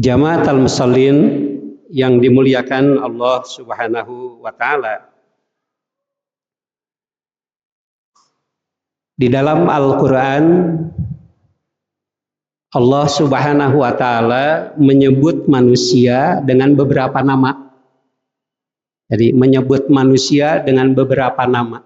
Jamaatul musallin yang dimuliakan Allah Subhanahu wa taala. Di dalam Al-Qur'an Allah Subhanahu wa taala menyebut manusia dengan beberapa nama. Jadi menyebut manusia dengan beberapa nama.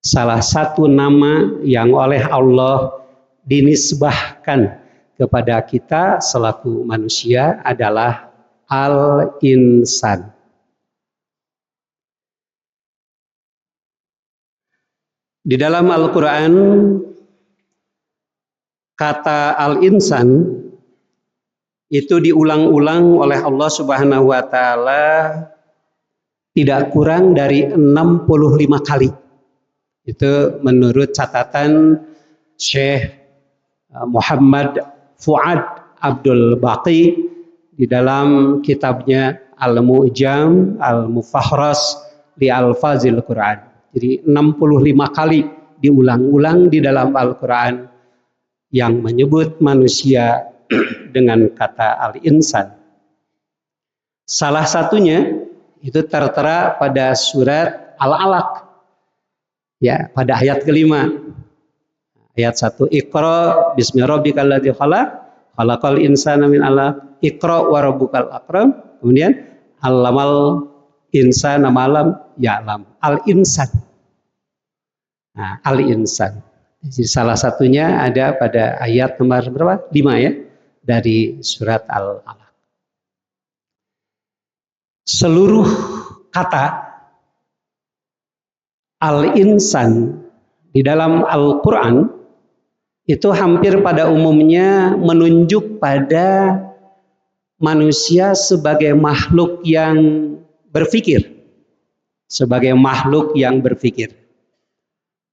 Salah satu nama yang oleh Allah dinisbahkan kepada kita selaku manusia adalah Al-Insan. Di dalam Al-Quran, kata Al-Insan itu diulang-ulang oleh Allah Subhanahu wa taala tidak kurang dari 65 kali. Itu menurut catatan Syekh Muhammad Fuad Abdul Baqi di dalam kitabnya Al-Mu'jam Al-Mufahras li Al-Fazil Quran. Jadi 65 kali diulang-ulang di dalam Al-Quran yang menyebut manusia dengan kata Al-Insan. Salah satunya itu tertera pada surat Al-Alaq, ya, pada ayat kelima. Ayat 1, Iqra bismi rabbikal ladzi khalaq, khalaqal insana min 'alaq, Iqra wa rabbukal akram. Kemudian allamal insana malam ya'lam. Al-Insan. Nah, Al-Insan. Jadi salah satunya ada pada ayat nomor berapa? 5 ya, dari surat Al-Alaq. Seluruh kata Al-Insan di dalam Al-Quran itu hampir pada umumnya menunjuk pada manusia sebagai makhluk yang berpikir. Sebagai makhluk yang berpikir.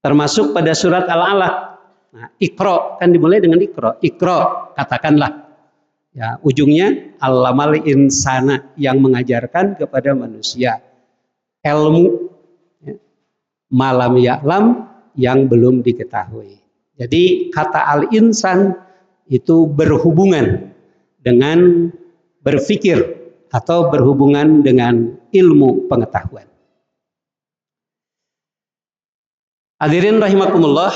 Termasuk pada surat Al-Alaq. Nah, Iqra, kan dimulai dengan Iqra. Iqra, katakanlah. Ya, ujungnya allamal insana, yang mengajarkan kepada manusia ilmu, ya, malam ya'lam, yang belum diketahui. Jadi kata al-insan itu berhubungan dengan berpikir atau berhubungan dengan ilmu pengetahuan. Hadirin rahimakumullah,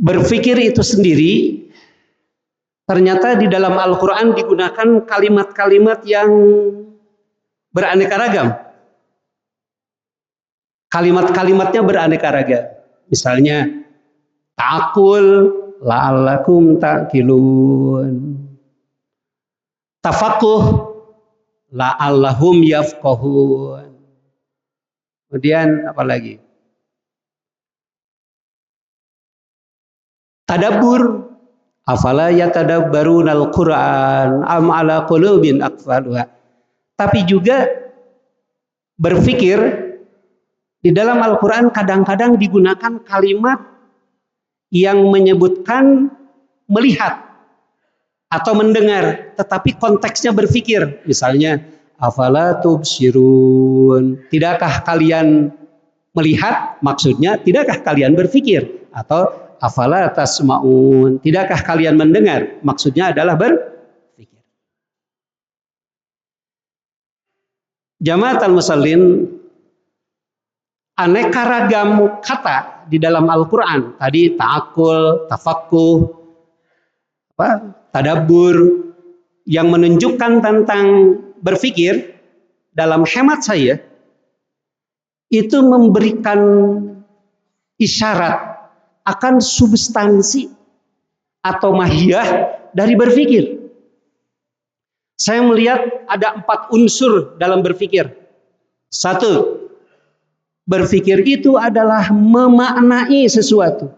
berpikir itu sendiri ternyata di dalam Al-Quran digunakan kalimat-kalimat yang beraneka ragam. Kalimat-kalimatnya beraneka ragam. Misalnya, ta'akul la'allakum ta'kilun. Tafakuh la'allahum yafqahun. Kemudian apa lagi? Tadabbur, afala yatadabbarunal Qur'an am ala qulubin aqfaluha. Tapi juga berpikir di dalam Al-Quran kadang-kadang digunakan kalimat yang menyebutkan melihat atau mendengar, tetapi konteksnya berpikir. Misalnya, afala tubsirun, tidakkah kalian melihat? Maksudnya, tidakkah kalian berpikir? Atau afala tasma'un, tidakkah kalian mendengar? Maksudnya adalah berpikir. Jamaatul musallin, aneka ragam kata di dalam Al-Quran. Tadi ta'akul, tafakkuh, tadabbur, yang menunjukkan tentang berpikir, dalam hemat saya, itu memberikan isyarat akan substansi atau mahiyah dari berpikir. Saya melihat ada 4 unsur dalam berpikir. 1, berpikir itu adalah memaknai sesuatu.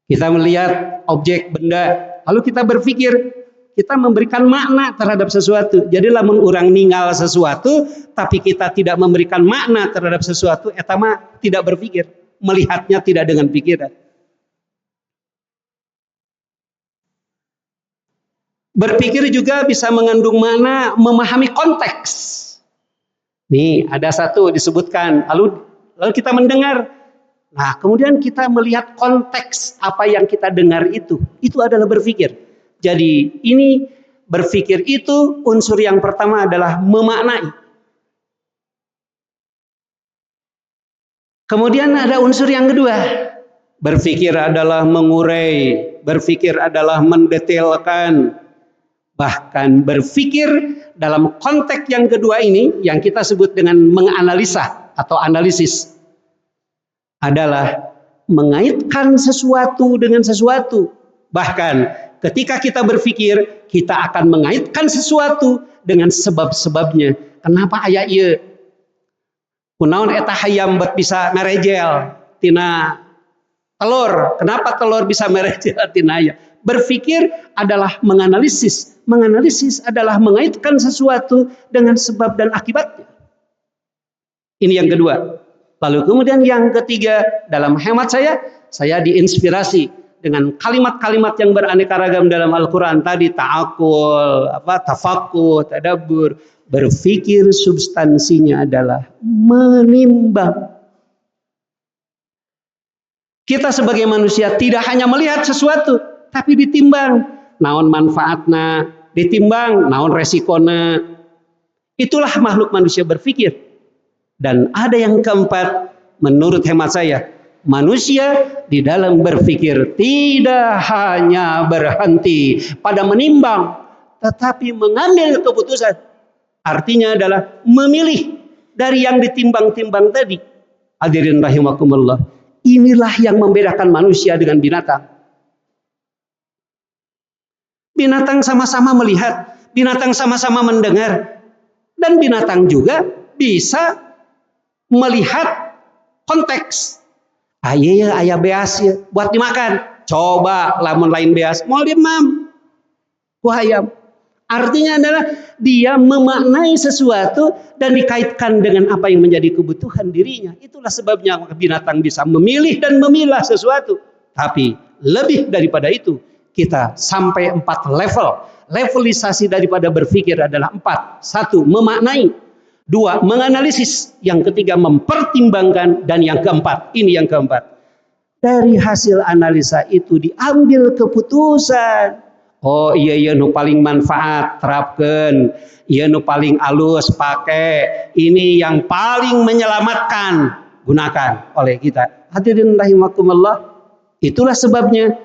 Kita melihat objek, benda, lalu kita berpikir, kita memberikan makna terhadap sesuatu. Jadi lamun urang ninggal sesuatu, tapi kita tidak memberikan makna terhadap sesuatu, eta mah tidak berpikir, melihatnya tidak dengan pikiran. Berpikir juga bisa mengandung makna memahami konteks. Nih, ada satu disebutkan, lalu kita mendengar, Nah, kemudian kita melihat konteks apa yang kita dengar itu adalah berpikir. Jadi ini berpikir itu unsur yang pertama adalah memaknai. Kemudian ada unsur yang kedua, berpikir adalah mengurai, berpikir adalah mendetailkan. Bahkan berpikir dalam konteks yang kedua ini yang kita sebut dengan menganalisa atau analisis adalah mengaitkan sesuatu dengan sesuatu. Bahkan ketika kita berpikir, kita akan mengaitkan sesuatu dengan sebab-sebabnya. Kenapa aya ieu? Kunaon eta hayam bet bisa merejel tina telur? Kenapa telur bisa merejel tina aya? Berpikir adalah menganalisis. Menganalisis adalah mengaitkan sesuatu dengan sebab dan akibatnya. Ini yang kedua. Lalu kemudian yang ketiga, dalam hemat saya diinspirasi dengan kalimat-kalimat yang beraneka ragam dalam Al-Quran tadi, ta'akul, tafakkur, tadabbur. Berpikir substansinya adalah menimbang. Kita sebagai manusia tidak hanya melihat sesuatu, tapi ditimbang. Naon manfaatna, ditimbang, naon resikona. Itulah makhluk manusia berpikir. Dan ada yang keempat, menurut hemat saya, manusia di dalam berpikir tidak hanya berhenti pada menimbang, tetapi mengambil keputusan. Artinya adalah memilih dari yang ditimbang-timbang tadi. Hadirin rahimakumullah. Inilah yang membedakan manusia dengan binatang. Binatang sama-sama melihat, binatang sama-sama mendengar, dan binatang juga bisa melihat konteks. Aya beas ya, buat dimakan. Coba lamun lain beas, mau dimam. Wahayam. Artinya adalah dia memaknai sesuatu dan dikaitkan dengan apa yang menjadi kebutuhan dirinya. Itulah sebabnya binatang bisa memilih dan memilah sesuatu. Tapi lebih daripada itu, kita sampai 4 level. Levelisasi daripada berpikir adalah 4. 1, memaknai. 2, menganalisis. Yang ketiga, mempertimbangkan. Dan yang keempat, ini yang keempat. Dari hasil analisa itu diambil keputusan. Oh iya nu paling manfaat terapkan. Iya nu paling alus pakai. Ini yang paling menyelamatkan. Gunakan oleh kita. Hadirin rahimakumullah. Itulah sebabnya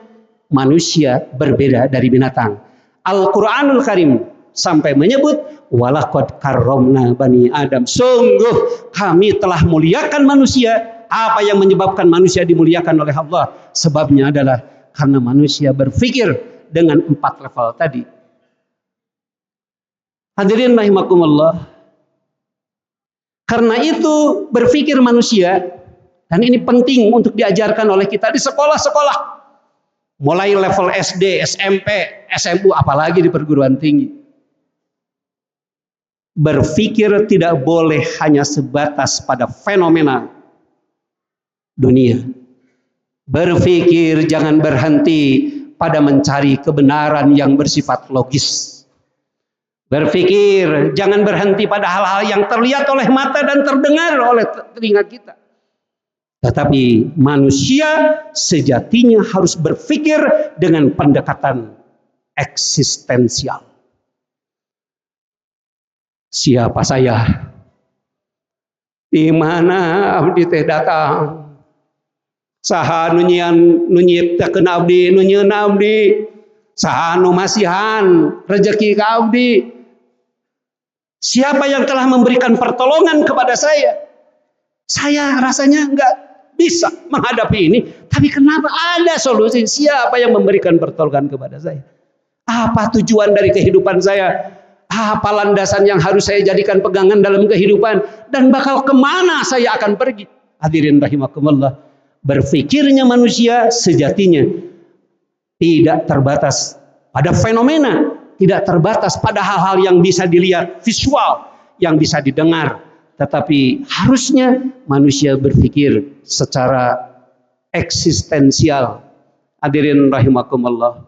manusia berbeda dari binatang. Al-Quranul Karim sampai menyebut walaqad karramna bani Adam. Sungguh kami telah muliakan manusia. Apa yang menyebabkan manusia dimuliakan oleh Allah? Sebabnya adalah karena manusia berpikir dengan 4 level tadi. Hadirin rahimakumullah. Karena itu berpikir manusia, dan ini penting untuk diajarkan oleh kita di sekolah-sekolah. Mulai level SD, SMP, SMU, apalagi di perguruan tinggi. Berpikir tidak boleh hanya sebatas pada fenomena dunia. Berpikir jangan berhenti pada mencari kebenaran yang bersifat logis. Berpikir jangan berhenti pada hal-hal yang terlihat oleh mata dan terdengar oleh telinga kita. Tetapi manusia sejatinya harus berpikir dengan pendekatan eksistensial. Siapa saya? Di mana abdi teh datang? Saha nu nyiptakeun abdi, nu nyieun abdi? Saha nu masihan rezeki ka abdi? Siapa yang telah memberikan pertolongan kepada saya? Saya rasanya enggak bisa menghadapi ini, tapi kenapa ada solusi? Siapa yang memberikan pertolongan kepada saya? Apa tujuan dari kehidupan saya? Apa landasan yang harus saya jadikan pegangan dalam kehidupan? Dan bakal kemana saya akan pergi? Hadirin rahimakumullah. Berpikirnya manusia sejatinya tidak terbatas pada fenomena, tidak terbatas pada hal-hal yang bisa dilihat visual, yang bisa didengar. Tetapi harusnya manusia berpikir secara eksistensial. Hadirin rahimakumullah.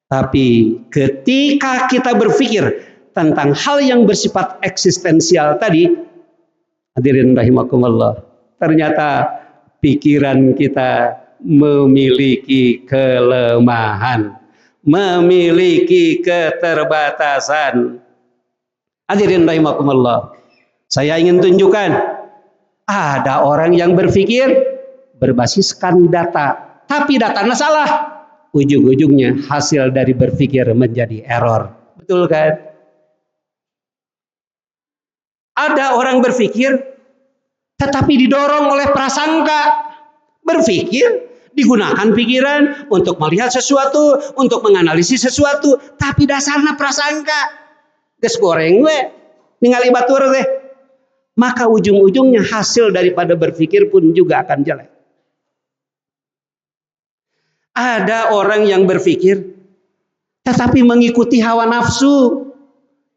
Tapi ketika kita berpikir tentang hal yang bersifat eksistensial tadi, hadirin rahimakumullah, ternyata pikiran kita memiliki kelemahan, memiliki keterbatasan. Hadirin rahimakumullah, saya ingin tunjukkan ada orang yang berpikir berbasiskan data, tapi datanya salah. Ujung-ujungnya hasil dari berpikir menjadi error. Betul kan? Ada orang berpikir tetapi didorong oleh prasangka. Berpikir, digunakan pikiran untuk melihat sesuatu, untuk menganalisis sesuatu, tapi dasarnya prasangka. Ges goreng we, ningali batur deh. Maka ujung-ujungnya hasil daripada berpikir pun juga akan jelek. Ada orang yang berpikir tetapi mengikuti hawa nafsu.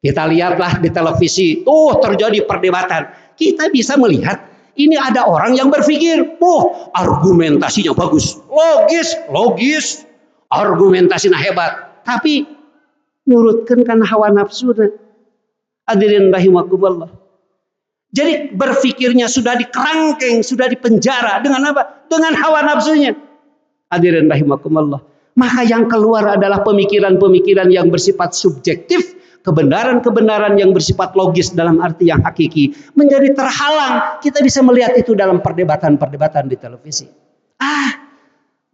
Kita lihatlah di televisi, terjadi perdebatan. Kita bisa melihat ini ada orang yang berpikir, argumentasinya bagus, logis, argumentasinya hebat, tapi nurutkan kan hawa nafsu. Hadirin rahimakumullah. Jadi berpikirnya sudah dikerangkeng, sudah dipenjara dengan apa? Dengan hawa nafsunya. Hadirin rahimakumullah. Maka yang keluar adalah pemikiran-pemikiran yang bersifat subjektif, kebenaran-kebenaran yang bersifat logis dalam arti yang hakiki menjadi terhalang. Kita bisa melihat itu dalam perdebatan-perdebatan di televisi.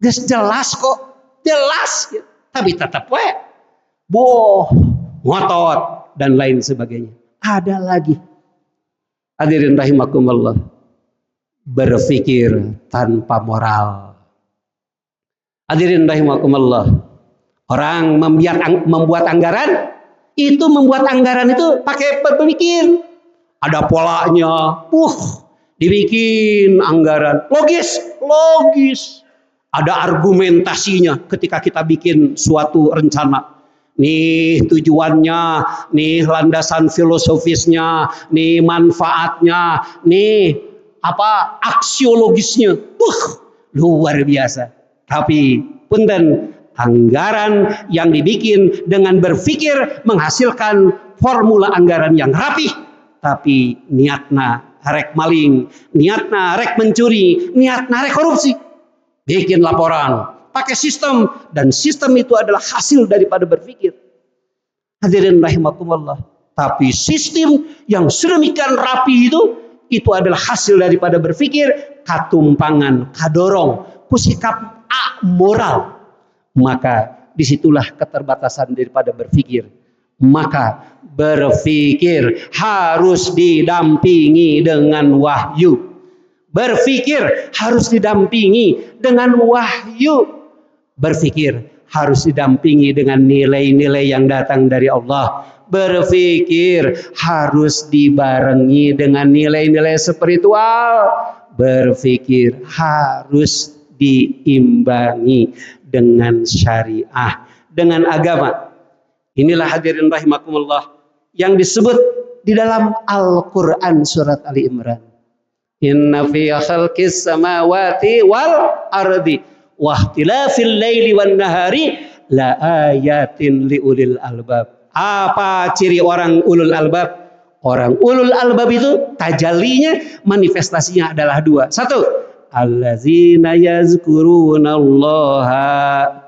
Jelas kok, jelas, tapi tetap ngotot dan lain sebagainya. Ada lagi, hadirin rahimakumullah, berpikir tanpa moral. Hadirin rahimakumullah, orang membuat anggaran, itu membuat anggaran itu pakai berpikir. Ada polanya, dibikin anggaran logis. Ada argumentasinya ketika kita bikin suatu rencana. Nih tujuannya, nih landasan filosofisnya, nih manfaatnya, nih aksiologisnya. Luar biasa. Tapi punten, anggaran yang dibikin dengan berpikir menghasilkan formula anggaran yang rapih, tapi niatna rek maling, niatna rek mencuri, niatna rek korupsi. Bikin laporan pakai sistem, dan sistem itu adalah hasil daripada berpikir. Hadirin rahimakumullah. Tapi sistem yang sedemikian rapi itu adalah hasil daripada berpikir, katumpangan, kadorong, kusikap moral. Maka disitulah keterbatasan daripada berpikir. Maka berpikir harus didampingi dengan wahyu. Berpikir harus didampingi dengan wahyu. Berpikir harus didampingi dengan nilai-nilai yang datang dari Allah. Berpikir harus dibarengi dengan nilai-nilai spiritual. Berpikir harus diimbangi dengan syariah, dengan agama. Inilah hadirin rahimakumullah yang disebut di dalam Al-Quran surat Ali Imran. Inna fi khalqis samawati wal ardi wa ikhtilafil laili wan nahari la ayatin liulil albab. Apa ciri orang ulul albab? Orang ulul albab itu tajallinya, manifestasinya adalah dua. Satu, allazina yazkurunallaha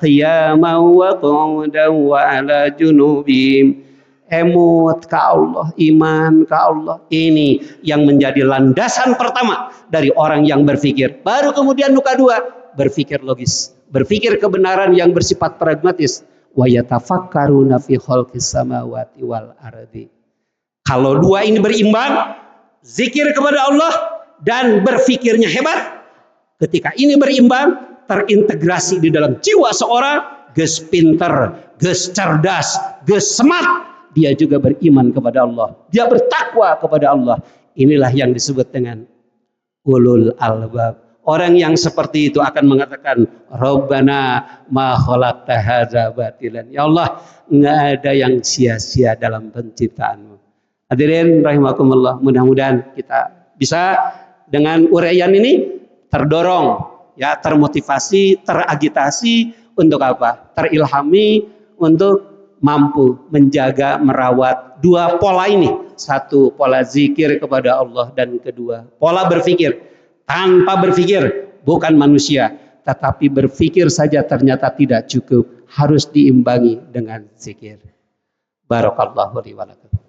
qiyaman wa qu'udan wa ala junubihim. Emut ka Allah, iman ka Allah. Ini yang menjadi landasan pertama dari orang yang berpikir. Baru kemudian nuka dua, berpikir logis, berpikir kebenaran yang bersifat pragmatis. Wa yatafakkaruna fi khalqis samawati wal ardi. Kalau dua ini berimbang, zikir kepada Allah dan berpikirnya hebat, ketika ini berimbang, terintegrasi di dalam jiwa seorang, geus pinter, geus cerdas, geus smart, dia juga beriman kepada Allah, dia bertakwa kepada Allah. Inilah yang disebut dengan ulul albab. Orang yang seperti itu akan mengatakan, Rabbana ma khalaqta hadza batilan. Ya Allah, enggak ada yang sia-sia dalam penciptaan-Mu. Hadirin rahimakumullah, mudah-mudahan kita bisa dengan uraian ini terdorong, ya, termotivasi, teragitasi untuk apa? Terilhami untuk mampu menjaga, merawat dua pola ini. Satu, pola zikir kepada Allah, dan kedua, pola berpikir. Tanpa berpikir bukan manusia. Tetapi berpikir saja ternyata tidak cukup, harus diimbangi dengan zikir. Barakallahu li wa lakum.